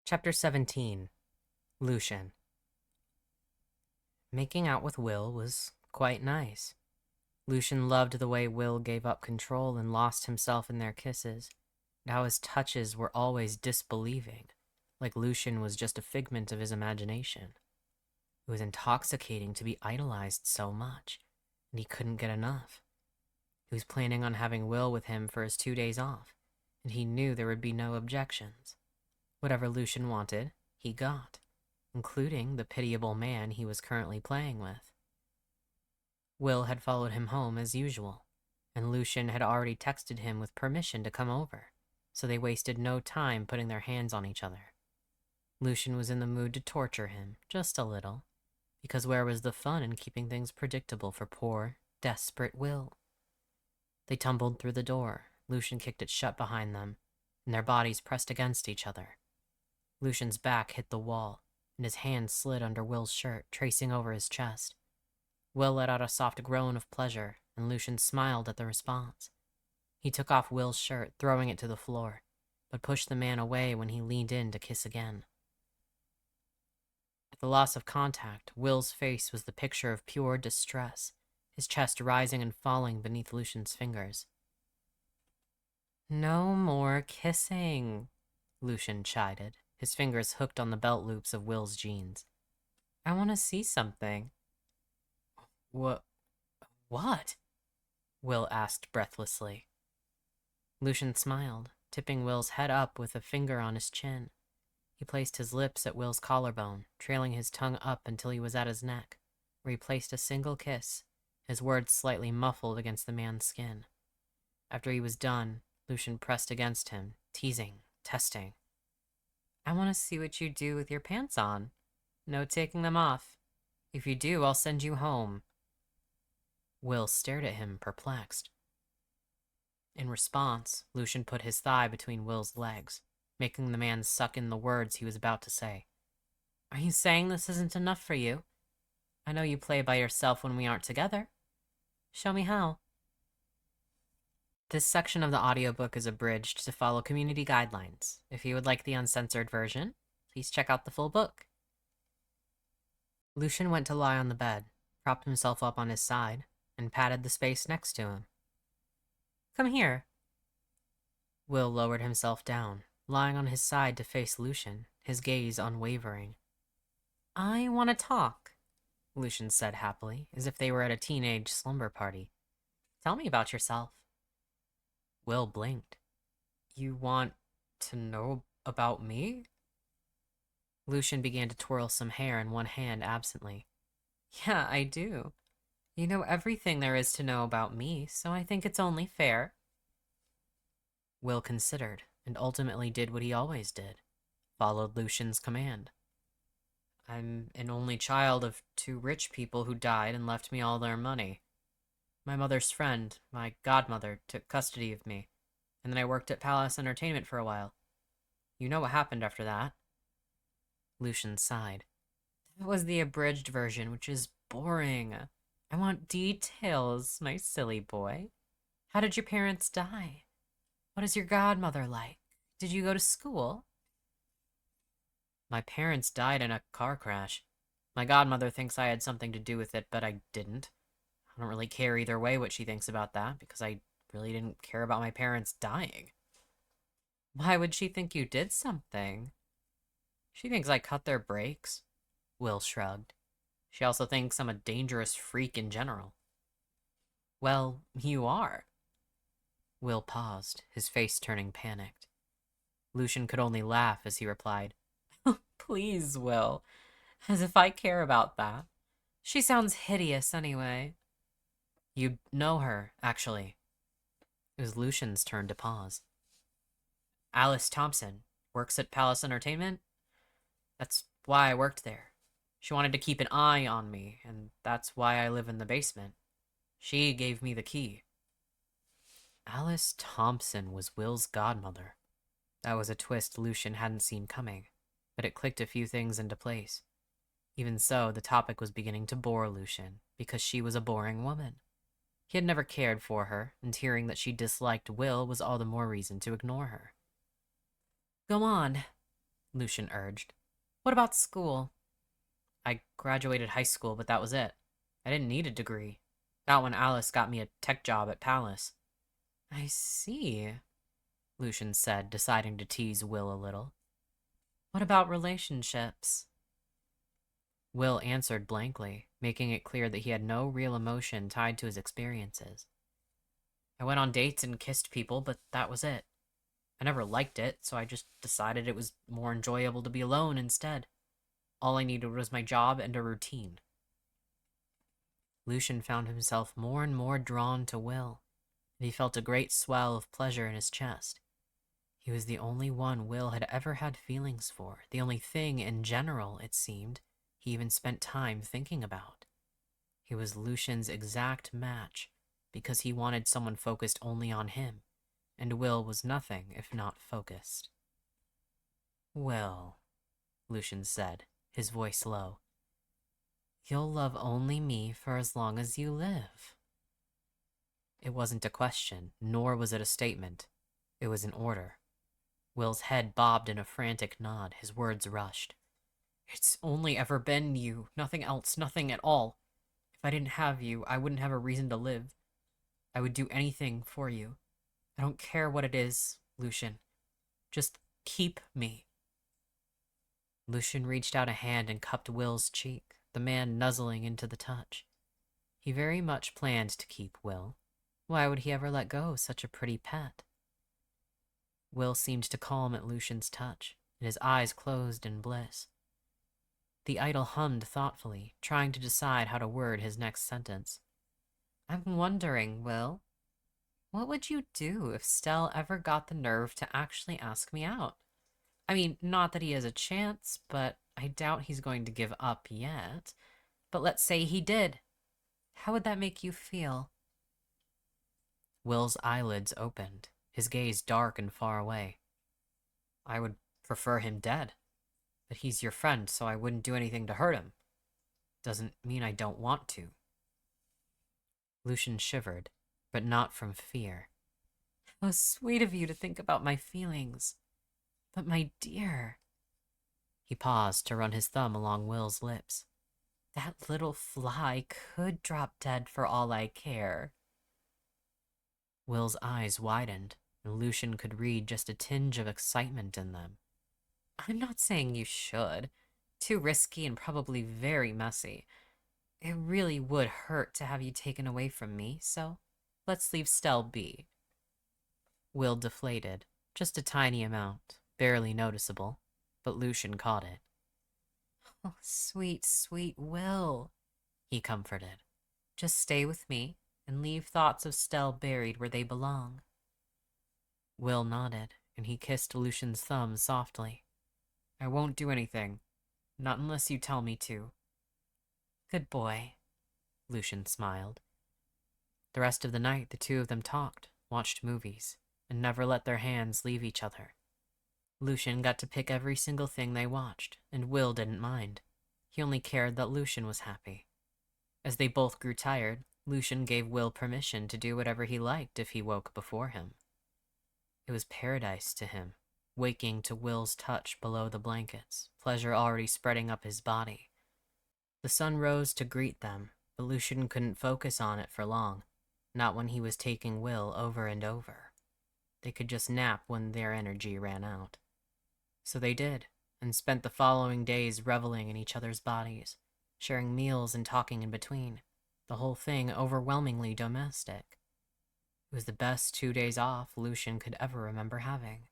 Chapter 17. Lucien. Making out with Will was quite nice. Lucien loved the way Will gave up control and lost himself in their kisses, and how his touches were always disbelieving, like Lucien was just a figment of his imagination. It was intoxicating to be idolized so much, and he couldn't get enough. He was planning on having Will with him for his 2 days off, and he knew there would be no objections. Whatever Lucien wanted, he got, including the pitiable man he was currently playing with. Will had followed him home as usual, and Lucien had already texted him with permission to come over, so they wasted no time putting their hands on each other. Lucien was in the mood to torture him, just a little, because where was the fun in keeping things predictable for poor, desperate Will? They tumbled through the door. Lucien kicked it shut behind them, and their bodies pressed against each other. Lucien's back hit the wall, and his hand slid under Will's shirt, tracing over his chest. Will let out a soft groan of pleasure, and Lucien smiled at the response. He took off Will's shirt, throwing it to the floor, but pushed the man away when he leaned in to kiss again. At the loss of contact, Will's face was the picture of pure distress, his chest rising and falling beneath Lucien's fingers. "No more kissing," Lucien chided, his fingers hooked on the belt loops of Will's jeans. "I want to see something." What? Will asked breathlessly. Lucien smiled, tipping Will's head up with a finger on his chin. He placed his lips at Will's collarbone, trailing his tongue up until he was at his neck, where he placed a single kiss, his words slightly muffled against the man's skin. After he was done, Lucien pressed against him, teasing, testing. "I want to see what you do with your pants on. No taking them off. If you do, I'll send you home." Will stared at him, perplexed. In response, Lucien put his thigh between Will's legs, making the man suck in the words he was about to say. "Are you saying this isn't enough for you? I know you play by yourself when we aren't together. Show me how." This section of the audiobook is abridged to follow community guidelines. If you would like the uncensored version, please check out the full book. Lucien went to lie on the bed, propped himself up on his side, and patted the space next to him. "Come here." Will lowered himself down, lying on his side to face Lucien, his gaze unwavering. "I want to talk," Lucien said happily, as if they were at a teenage slumber party. "Tell me about yourself." Will blinked. "You want to know about me?" Lucien began to twirl some hair in one hand absently. "Yeah, I do. You know everything there is to know about me, so I think it's only fair." Will considered, and ultimately did what he always did, followed Lucien's command. "I'm an only child of 2 rich people who died and left me all their money. My mother's friend, my godmother, took custody of me, and then I worked at Palace Entertainment for a while. You know what happened after that." Lucien sighed. "That was the abridged version, which is boring. I want details, my silly boy. How did your parents die? What is your godmother like? Did you go to school?" "My parents died in a car crash. My godmother thinks I had something to do with it, but I didn't. I don't really care either way what she thinks about that, because I really didn't care about my parents dying." "Why would she think you did something?" "She thinks I cut their brakes." Will shrugged. "She also thinks I'm a dangerous freak in general." "Well, you are." Will paused, his face turning panicked. Lucien could only laugh as he replied, "Please, Will. As if I care about that. She sounds hideous anyway." "You know her, actually." It was Lucien's turn to pause. "Alice Thompson. Works at Palace Entertainment. That's why I worked there. She wanted to keep an eye on me, and that's why I live in the basement. She gave me the key." Alice Thompson was Will's godmother. That was a twist Lucien hadn't seen coming, but it clicked a few things into place. Even so, the topic was beginning to bore Lucien, because she was a boring woman. He had never cared for her, and hearing that she disliked Will was all the more reason to ignore her. "Go on." Lucien urged. What about school? I graduated high school, but that was it. I didn't need a degree. Not when Alice got me a tech job at Palace. I see, Lucien said, deciding to tease Will a little. What about relationships? Will answered blankly, making it clear that he had no real emotion tied to his experiences. I went on dates and kissed people, but that was it. I never liked it, so I just decided it was more enjoyable to be alone instead. All I needed was my job and a routine. Lucien found himself more and more drawn to Will, and he felt a great swell of pleasure in his chest. He was the only one Will had ever had feelings for, the only thing in general, it seemed, he even spent time thinking about. He was Lucien's exact match, because he wanted someone focused only on him, and Will was nothing if not focused. Will, Lucien said, his voice low, you'll love only me for as long as you live. It wasn't a question, nor was it a statement. It was an order. Will's head bobbed in a frantic nod, his words rushed. It's only ever been you, nothing else, nothing at all. If I didn't have you, I wouldn't have a reason to live. I would do anything for you. I don't care what it is, Lucien. Just keep me. Lucien reached out a hand and cupped Will's cheek, the man nuzzling into the touch. He very much planned to keep Will. Why would he ever let go of such a pretty pet? Will seemed to calm at Lucien's touch, and his eyes closed in bliss. The idol hummed thoughtfully, trying to decide how to word his next sentence. I'm wondering, Will, what would you do if Stelle ever got the nerve to actually ask me out? I mean, not that he has a chance, but I doubt he's going to give up yet. But let's say he did. How would that make you feel? Will's eyelids opened, his gaze dark and far away. I would prefer him dead. But he's your friend, so I wouldn't do anything to hurt him. Doesn't mean I don't want to. Lucien shivered, but not from fear. How sweet of you to think about my feelings. But my dear... He paused to run his thumb along Will's lips. That little fly could drop dead for all I care. Will's eyes widened, and Lucien could read just a tinge of excitement in them. I'm not saying you should. Too risky and probably very messy. It really would hurt to have you taken away from me, so let's leave Stelle be. Will deflated, just a tiny amount, barely noticeable, but Lucien caught it. Oh, sweet, sweet Will, he comforted. Just stay with me and leave thoughts of Stelle buried where they belong. Will nodded, and he kissed Lucien's thumb softly. I won't do anything. Not unless you tell me to. Good boy, Lucien smiled. The rest of the night, the two of them talked, watched movies, and never let their hands leave each other. Lucien got to pick every single thing they watched, and Will didn't mind. He only cared that Lucien was happy. As they both grew tired, Lucien gave Will permission to do whatever he liked if he woke before him. It was paradise to him, waking to Will's touch below the blankets, pleasure already spreading up his body. The sun rose to greet them, but Lucien couldn't focus on it for long, not when he was taking Will over and over. They could just nap when their energy ran out. So they did, and spent the following days reveling in each other's bodies, sharing meals and talking in between, the whole thing overwhelmingly domestic. It was the best 2 days off Lucien could ever remember having.